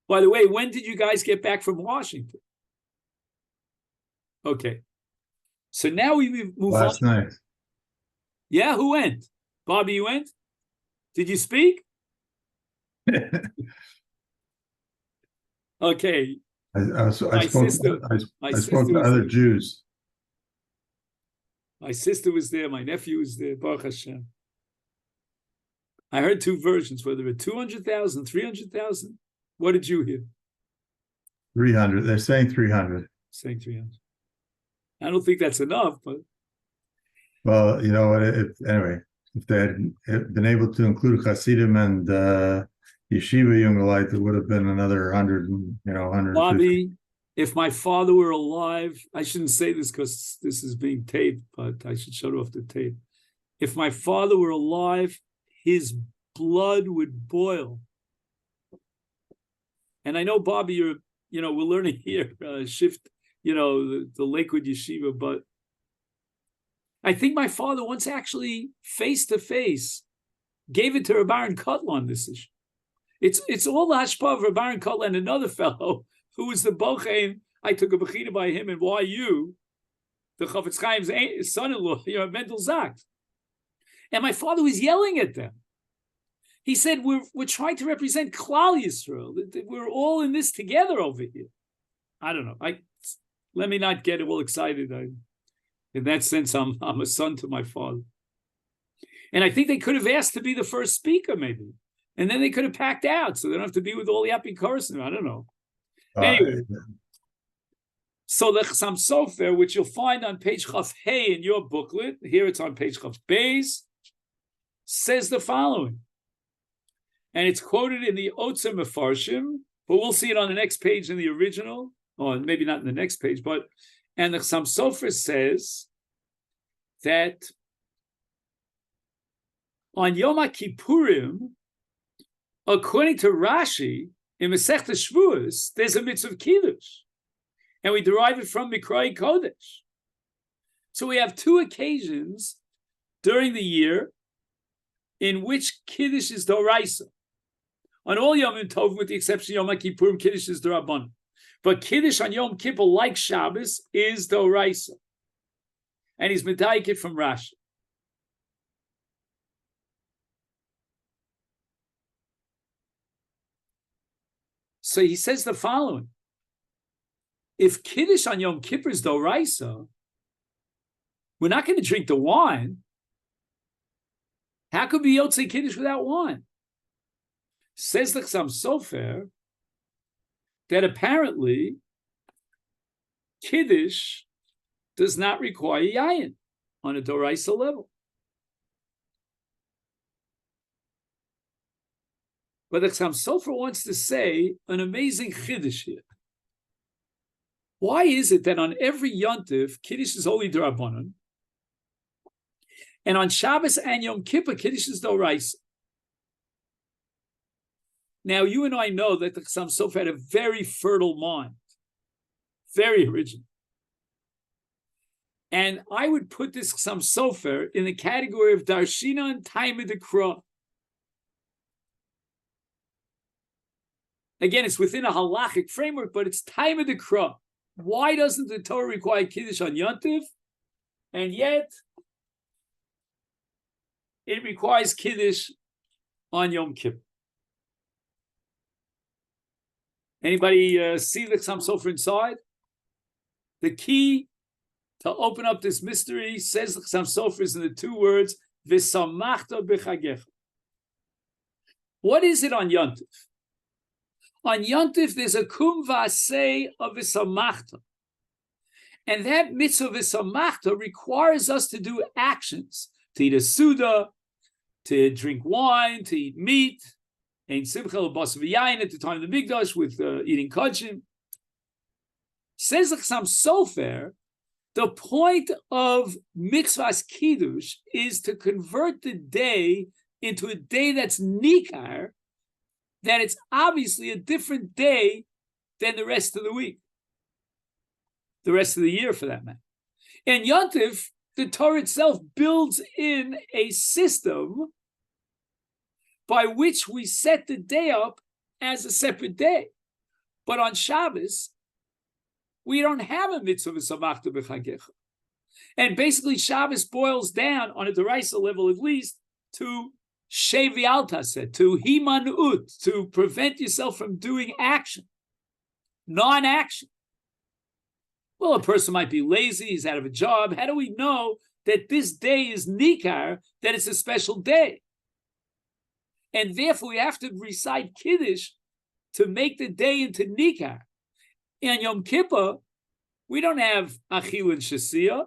By the way, when did you guys get back from Washington? Okay. So now we move on. Last night. Yeah, who went? Bobby, you went? Did you speak? Okay. I spoke to other Jews. My sister was there. My nephew was there. Baruch Hashem. I heard two versions, whether it's 200,000, 300,000. What did you hear? 300. They're saying 300. Saying 300. I don't think that's enough, but. Well, you know what? Anyway, if they had been able to include Hasidim and Yeshiva Jungelite, it would have been another 100, 150. Bobby, if my father were alive, I shouldn't say this because this is being taped, but I should shut off the tape. If my father were alive, his blood would boil. And I know, Bobby, we're learning here, shift, the Lakewood Yeshiva, but I think my father once actually face-to-face gave it to Rabbi Kotler on this issue. It's all the hashpah of Rabbi Kotler and another fellow who was the bochein. I took a bechina by him in YU, the Chafetz Chaim's son-in-law, Mendel Zaks. And my father was yelling at them. He said, we're trying to represent Klal Yisrael. We're all in this together over here. I don't know. Let me not get all excited. In that sense, I'm a son to my father. And I think they could have asked to be the first speaker, maybe. And then they could have packed out, so they don't have to be with all the apikoros. I don't know. Anyway. So the Chassam Sofer, which you'll find on page Chaf Hey in your booklet, here it's on page Chaf Beis, says the following. And it's quoted in the Otzer Mefarshim, but we'll see it on the next page in the original, or maybe not in the next page, and the Chassam Sofer says that on Yom Kippurim, according to Rashi, in Masechta Shavuos, there's a mitzvah of Kiddush, and we derive it from Mikroi Kodesh. So we have two occasions during the year in which Kiddush is DeOraisa. On all Yom Tov, with the exception of Yom Kippurim, Kiddush is D'Rabbanan. But Kiddush on Yom Kippur, like Shabbos, is DeOraisa. And he's medayik it from Rashi. So he says the following. If Kiddush on Yom Kippur is DeOraisa, we're not going to drink the wine. How could we Yotzei Kiddush without wine? Says the Chassam Sofer that apparently Kiddush does not require yayin on a DeOraisa level. But the Chassam Sofer wants to say an amazing Kiddush here. Why is it that on every Yontif, Kiddush is only D'Rabbanan, and on Shabbos and Yom Kippur, Kiddush is DeOraisa? Now, you and I know that the Chassam Sofer had a very fertile mind, very original. And I would put this Chassam Sofer in the category of Darshina and Taima Dekra. Again, it's within a halachic framework, but it's Taima Dekra. Why doesn't the Torah require Kiddush on Yontif? And yet, it requires Kiddush on Yom Kippur. Anybody see the Chassam Sofer inside? The key to open up this mystery, says the Chassam Sofer, is in the two words, V'samachta b'chagecha. What is it on Yontif? On Yontif, there's a kum v'aseh of V'samachta. And that mitzvah V'samachta requires us to do actions, to eat a suda, to drink wine, to eat meat, Ein simcha l'bas v'yayin at the time of the Mikdash with eating kachim. Says the Chassam Sofer, the point of mitzvah's Kiddush is to convert the day into a day that's nikar, that it's obviously a different day than the rest of the week, the rest of the year for that matter. And Yontif, the Torah itself builds in a system by which we set the day up as a separate day. But on Shabbos, we don't have a mitzvah v'samachta b'chagecha. And basically, Shabbos boils down, on a DeOraisa level at least, to shevi al taseh, to himanut, to prevent yourself from doing action, non-action. Well, a person might be lazy, he's out of a job. How do we know that this day is nikar, that it's a special day? And therefore, we have to recite Kiddush to make the day into nikar. In Yom Kippur, we don't have achil and shasiyah.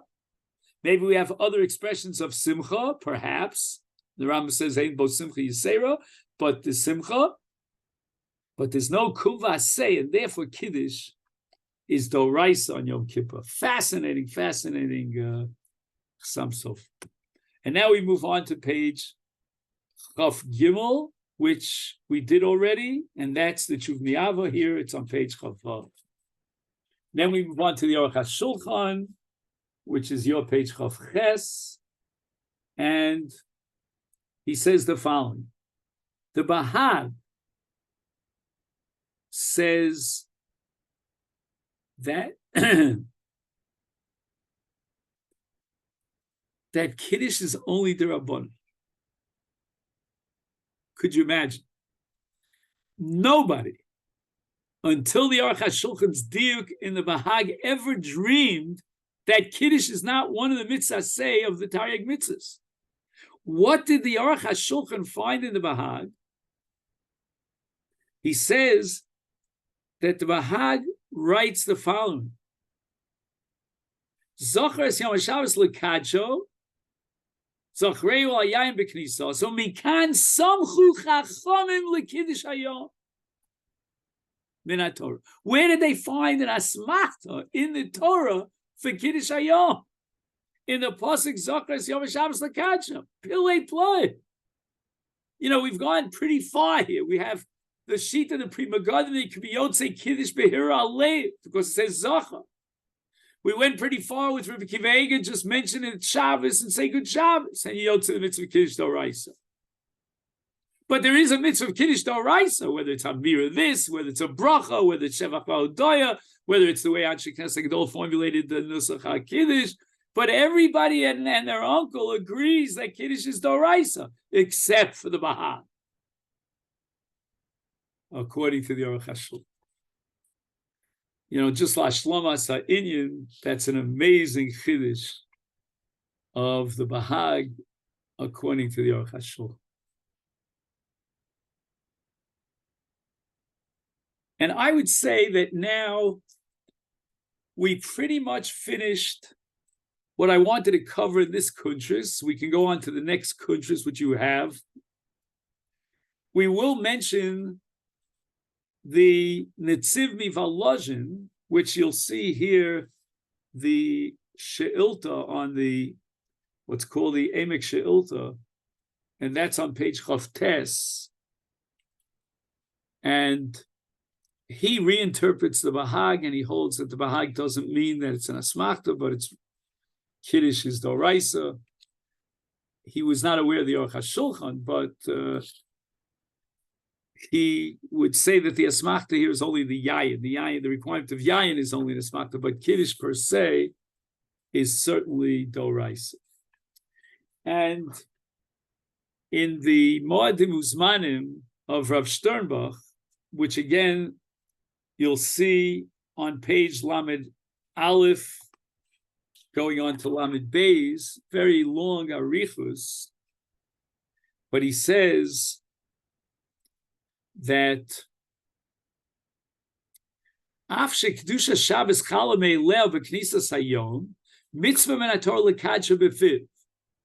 Maybe we have other expressions of simcha, perhaps. The Rambam says, "Ein bo simcha yisera," but the simcha, but there's no kuvaseh, and therefore Kiddush is DeOraisa on Yom Kippur. Fascinating Chassam Sofer. And now we move on to page Chaf Gimel, which we did already, and that's the Tshuv Mi'ava here. It's on page Chaf Vav. Then we move on to the Aruch HaShulchan, which is your page Chaf Ches, and he says the following. The Bahag says that that Kiddush is only D'Rabbanan. Could you imagine? Nobody, until the Aruch HaShulchan's diuk in the Bahag, ever dreamed that Kiddush is not one of the mitzvah of the Taryag mitzvahs. What did the Aruch HaShulchan find in the Bahag? He says that the Bahag writes the following: Zocher es Yom HaShabbos l'kadsho, Zochreu al yayin b'knisa. So mikan samchu chachamim l'kiddush hayom min haTorah. Where did they find an asmachta in the Torah for kiddush hayom? In the pasuk Zocher es Yom HaShabbos l'kadsho. Pilei play. You know, we've gone pretty far here. We have the sheet of the Pri Megadim, they could be Yotzei Kiddush Behira Alev, because it says Zacha. We went pretty far with Rabbi Akiva Eiger, just mention it Shabbos and say good Shabbos, and you Yotzei the mitzvah of Kiddush DeOraisa. But there is a mitzvah of Kiddush DeOraisa, whether it's Hamira this, whether it's a bracha, whether it's Shevach V'Hodoya, whether it's the way Anshe Knesset Gadol formulated the Nusach HaKiddush. But everybody and their uncle agrees that Kiddush is DeOraisa, except for the Bahag, according to the Aruch HaShulchan. You know, just Lashlomas HaInyan, that's an amazing Chiddush of the Bahag, according to the Aruch HaShulchan. And I would say that now we pretty much finished what I wanted to cover in this kuntres. We can go on to the next kuntres, which you have. We will mention the Netziv Mivalozhin, which you'll see here, the She'ilta on the, what's called the Emek She'ilta, and that's on page Chavtes. And he reinterprets the Bahag, and he holds that the Bahag doesn't mean that it's an asmachta, but it's Kiddush is DeOraisa. He was not aware of the Aruch HaShulchan, but he would say that the asmachta here is only the yayin. The requirement of yayin is only the asmachta, but Kiddush per se is certainly DeOraisa. And in the Moadim Uzmanim of Rav Sternbach, which again you'll see on page Lamed Aleph, going on to Lamed Beis, very long arichus, but he says that Afshe Kedusha Shabbos Chalamei Leo B'Knisas Hayom Mitzva Menator Lekadsha B'Fiv.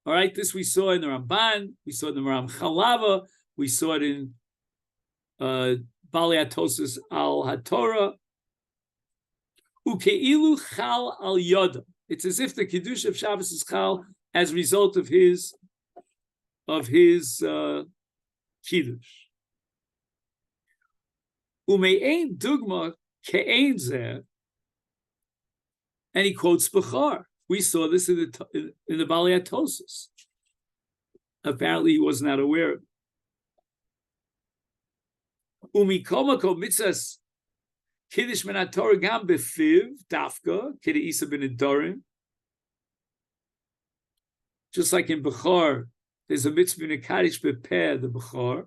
All right, this we saw in the Ramban, we saw it in the Ram Chalava, we saw it in Bali Atosis Al HaTorah. Ukeilu Chal Al Yoda. It's as if the Kiddush of Shabbos is Chal as a result of his Kiddush. Ume'ein dugma ke'ein zeh, and he quotes Bechar. We saw this in the Bali Atosis. Apparently, he was not aware of it. Umikomako mitzvahs Kiddush min haTorah gam befiv dafka DeOraisa b'nedarim. Just like in Bechar, there's a mitzvah in Kaddish bepeh, the Bechar.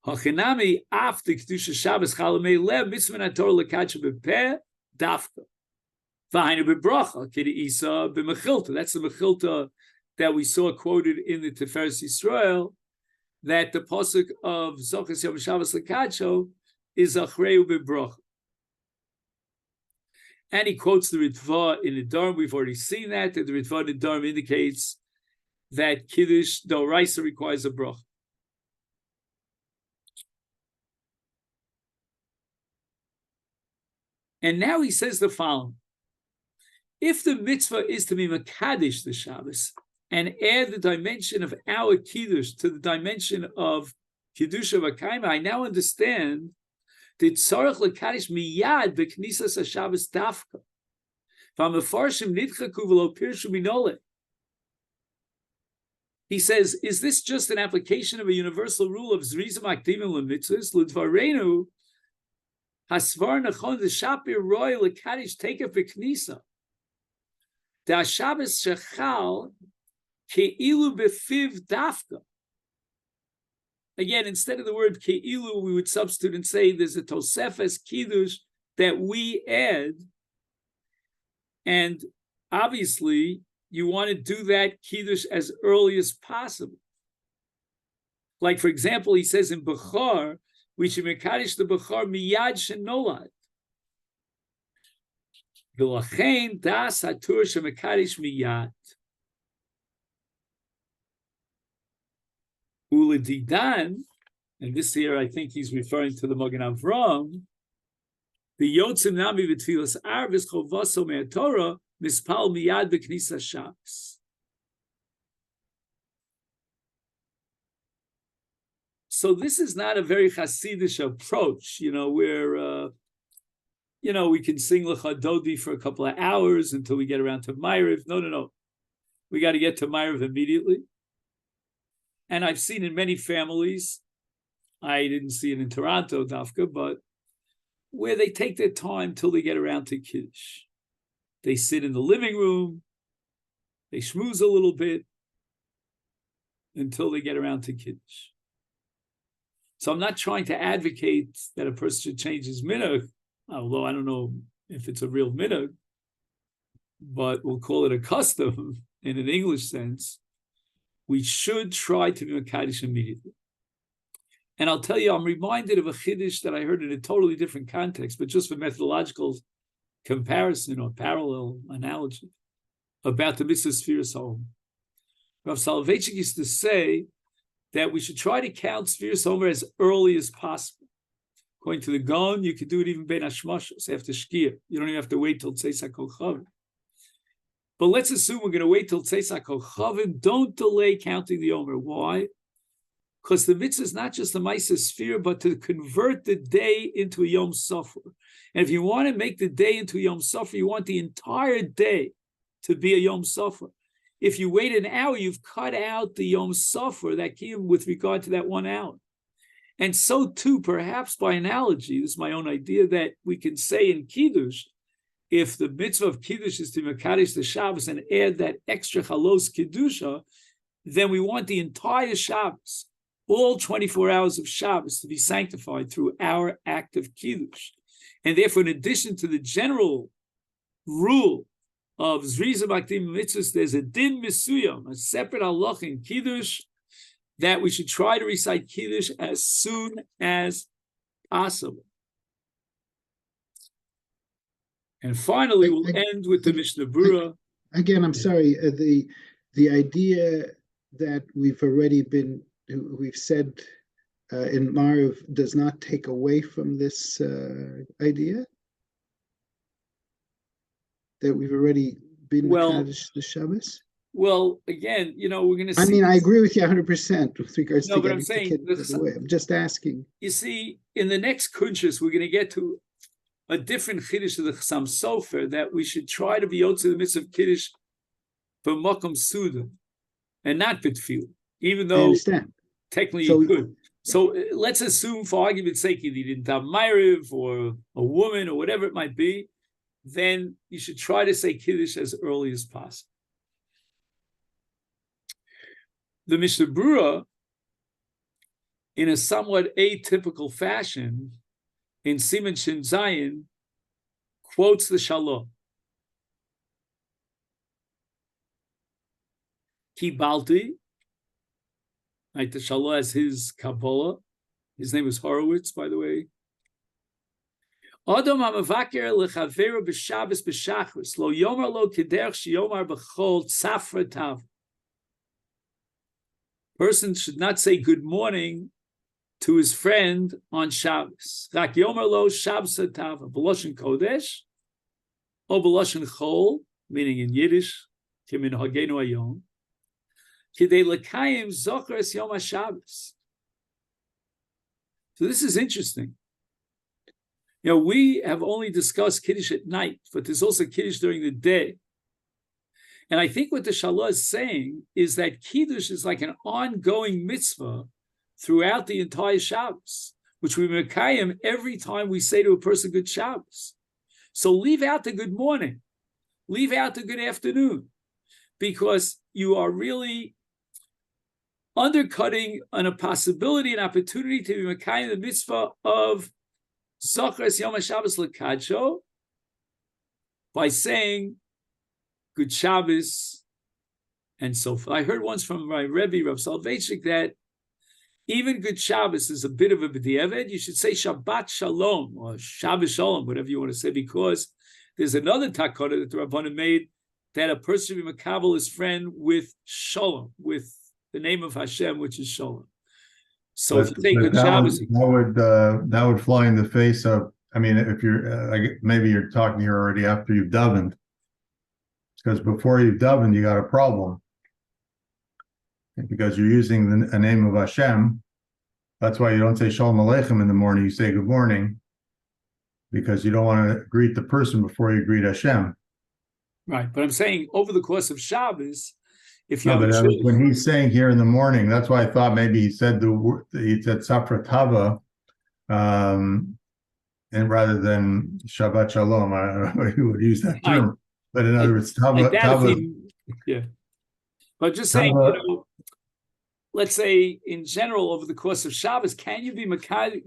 Hachinami after Kedusha Shabbos Chalamei Lev mitzvah min haTorah lekadsha bepeh dafka. V'hainu bebracha DeOraisa b'mechilta. That's the mechilta that we saw quoted in the Tiferes Yisrael, that the pasuk of Zochas Yom Shabbos lekadsho is achreu bebracha. And he quotes the Ritva in the Dharm. We've already seen that the Ritva in the Dharm indicates that Kiddush DeOraisa requires a bracha. And now he says the following: if the mitzvah is to be Makadish the Shabbos and add the dimension of our Kiddush to the dimension of Kiddush of Akaima, I now understand that Tzarech Lekadish miyad b'knisas HaShabbos dafka. V'amefarshim nidchaku v'lo pirshu minole. He says, is this just an application of a universal rule of Zrizim Aktivim L'mitzvahs? L'dvarenu hasvar nachon d'shapir roy lekadish tekef b'knisa. Da Shabbos shechal ke'ilu b'fiv dafka. Again, instead of the word ke'ilu, we would substitute and say there's a tosefes kiddush that we add, and obviously you want to do that kiddush as early as possible. Like, for example, he says in Bechar, we should mekadosh the Bechar miyad shenolad. V'lachein das hatur shemekadosh miyad. Uledidan, and this here I think he's referring to the Magen Avram, the Yotzim Nami v'tfilas arvis chovaso me'atorah mispal miyad b'knisa Shabbos. So this is not a very Hasidish approach, where we can sing Lecha Dodi for a couple of hours until we get around to Ma'ariv. No. We got to get to Ma'ariv immediately. And I've seen in many families, I didn't see it in Toronto, Dafka, but where they take their time till they get around to Kiddush. They sit in the living room, they schmooze a little bit until they get around to Kiddush. So I'm not trying to advocate that a person should change his minhag, although I don't know if it's a real minhag, but we'll call it a custom in an English sense. We should try to be Mekadosh immediately. And I'll tell you, I'm reminded of a Kiddush that I heard in a totally different context, but just for methodological comparison or parallel analogy about the mitzvah Sfiras Home. Rav Soloveitchik used to say that we should try to count Sfiras Homer as early as possible. According to the Gaon, you could do it even Ben Hashmashos after Shkia. You don't even have to wait till Tzeis HaKochavim. But let's assume we're going to wait till Tzeis HaKochavim. Don't delay counting the Omer. Why? Because the mitzvah is not just the Maisa sphere, but to convert the day into a Yom Sofer. And if you want to make the day into a Yom Sofer, you want the entire day to be a Yom Sofer. If you wait an hour, you've cut out the Yom Sofer that came with regard to that 1 hour. And so too, perhaps by analogy, this is my own idea, that we can say in Kiddush, if the mitzvah of Kiddush is to Mekadesh the Shabbos and add that extra Chalos Kiddusha, then we want the entire Shabbos, all 24 hours of Shabbos, to be sanctified through our act of Kiddush. And therefore, in addition to the general rule of Zriza Makdim Mitzvahs, there's a Din Misuyam, a separate halach in Kiddush, that we should try to recite Kiddush as soon as possible. And finally, we'll end with the Mishnah Berurah. Again, I'm sorry, the idea that we've said in Mariv does not take away from this idea that we've already been Mekadesh the Shabbos? Well, again, we're going to see. I mean, I agree with you 100% with regards to getting I'm saying, the kid out of the way. I'm just asking. You see, in the next Kunshas, we're going to get to a different Kiddush of the Chassam Sofer, that we should try to be Yotze the mitzvah of Kiddush for Mokom Suda and not Bitfil, even though technically you could. So let's assume, for argument's sake, you didn't have Ma'ariv or a woman or whatever it might be, then you should try to say Kiddush as early as possible. The Mishnah Berurah, in a somewhat atypical fashion, in Siman Shin Zayin, quotes the Shalom. Kibalti, like the Shalom as his Kabbalah. His name was Horowitz, by the way. Adam hamavaker lechaveru b'Shabbos b'Shachris lo yomar lo kederch sheyomar b'chol tzafra tav. Person should not say good morning to his friend on Shabbos. Rak yomar lo Shabbos tava b'loshen kodesh or b'loshen chol, meaning in Yiddish, kimin hagenu hayom, kidei lekayim zochres yom HaShabbos. So this is interesting. We have only discussed Kiddush at night, but there's also Kiddush during the day. And I think what the Shalah is saying is that Kiddush is like an ongoing mitzvah throughout the entire Shabbos, which we mekayim every time we say to a person good Shabbos. So leave out the good morning, leave out the good afternoon, because you are really undercutting on a possibility, an opportunity to be mekayim the mitzvah of Zochres Yom HaShabbos L'Kadsho by saying Good Shabbos and so forth. I heard once from my Rebbe, Rav Soloveitchik, that even Good Shabbos is a bit of a b'diavad. You should say Shabbat Shalom or Shabbos Shalom, whatever you want to say, because there's another takana that the Rabbanan made that a person should be makabel his friend with Shalom, with the name of Hashem, which is Shalom. So if you take Good Shabbos, that would fly in the face of. I mean, if you're maybe you're talking here already after you've davened, because before you've davened, you got a problem, because you're using the name of Hashem. That's why you don't say Shalom Aleichem in the morning. You say good morning, because you don't want to greet the person before you greet Hashem. Right, but I'm saying over the course of Shabbos. When he's saying here in the morning, that's why I thought maybe he said Safra Tava, and rather than Shabbat Shalom. I don't know if he would use that term, but in other words, Tava. Yeah, but just saying, let's say in general over the course of Shabbos, can you be Mekai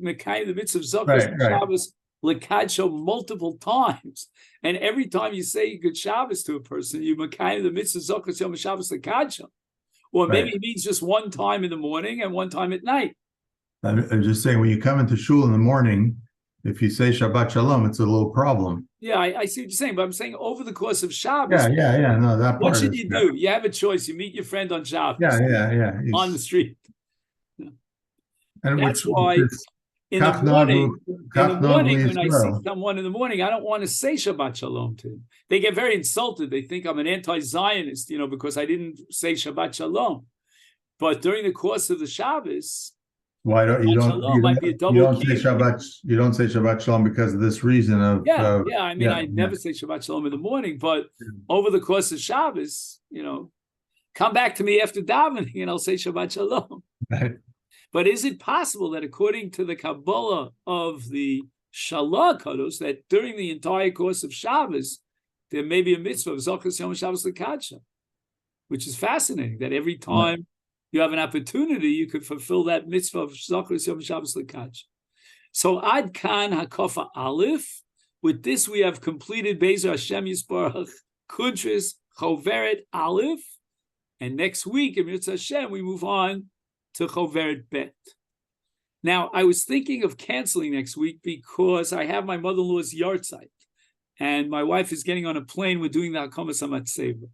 the mitzvah of Zochres Shabbos L'Kadsho multiple times, and every time you say Good Shabbos to a person, you Mekai the mitzvah Zochres Yom Shabbos L'Kadsho, or maybe it means just one time in the morning and one time at night. I'm just saying, when you come into shul in the morning, if you say Shabbat Shalom, it's a little problem. Yeah, I see what you're saying, but I'm saying over the course of Shabbos, Yeah. No, that what part should is. you do? You have a choice. You meet your friend on Shabbos Yeah. on the street. And That's which why is in the Kach morning, Nagu when I see Yisrael. someone in the morning, I don't want to say Shabbat Shalom to them. They get very insulted. They think I'm an anti-Zionist, because I didn't say Shabbat Shalom. But during the course of the Shabbos, Why don't you Shabbat don't Shalom might be a double say key. Shabbat Shalom because of this reason of Yeah. I mean, I never say Shabbat Shalom in the morning, but over the course of Shabbos, come back to me after davening and I'll say Shabbat Shalom. Right. But is it possible that according to the Kabbalah of the Shalah Kadosh, that during the entire course of Shabbos, there may be a mitzvah of Zochas Yom Shabbos L'Kadsha, which is fascinating, that every time you have an opportunity, you could fulfill that mitzvah of Zochas Yom Shabbos L'Kadsha. So Ad Kan HaKofa Aleph, with this we have completed Bezer Hashem Yisbarach Kudris Choveret Aleph, and next week in Mitzvah Hashem we move on to Choveret Bet. Now, I was thinking of canceling next week because I have my mother-in-law's yahrzeit, and my wife is getting on a plane. We're doing the Hakamas HaMatzeva.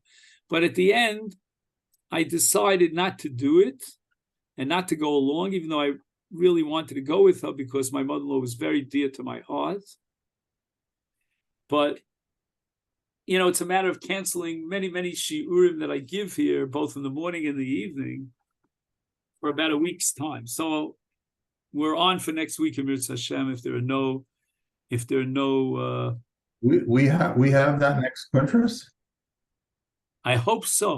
But at the end, I decided not to do it and not to go along, even though I really wanted to go with her because my mother-in-law was very dear to my heart. But, it's a matter of canceling many, many shiurim that I give here, both in the morning and the evening, for about a week's time. So we're on for next week in Mitzvah Hashem if there are no We have that next Kudros? I hope so.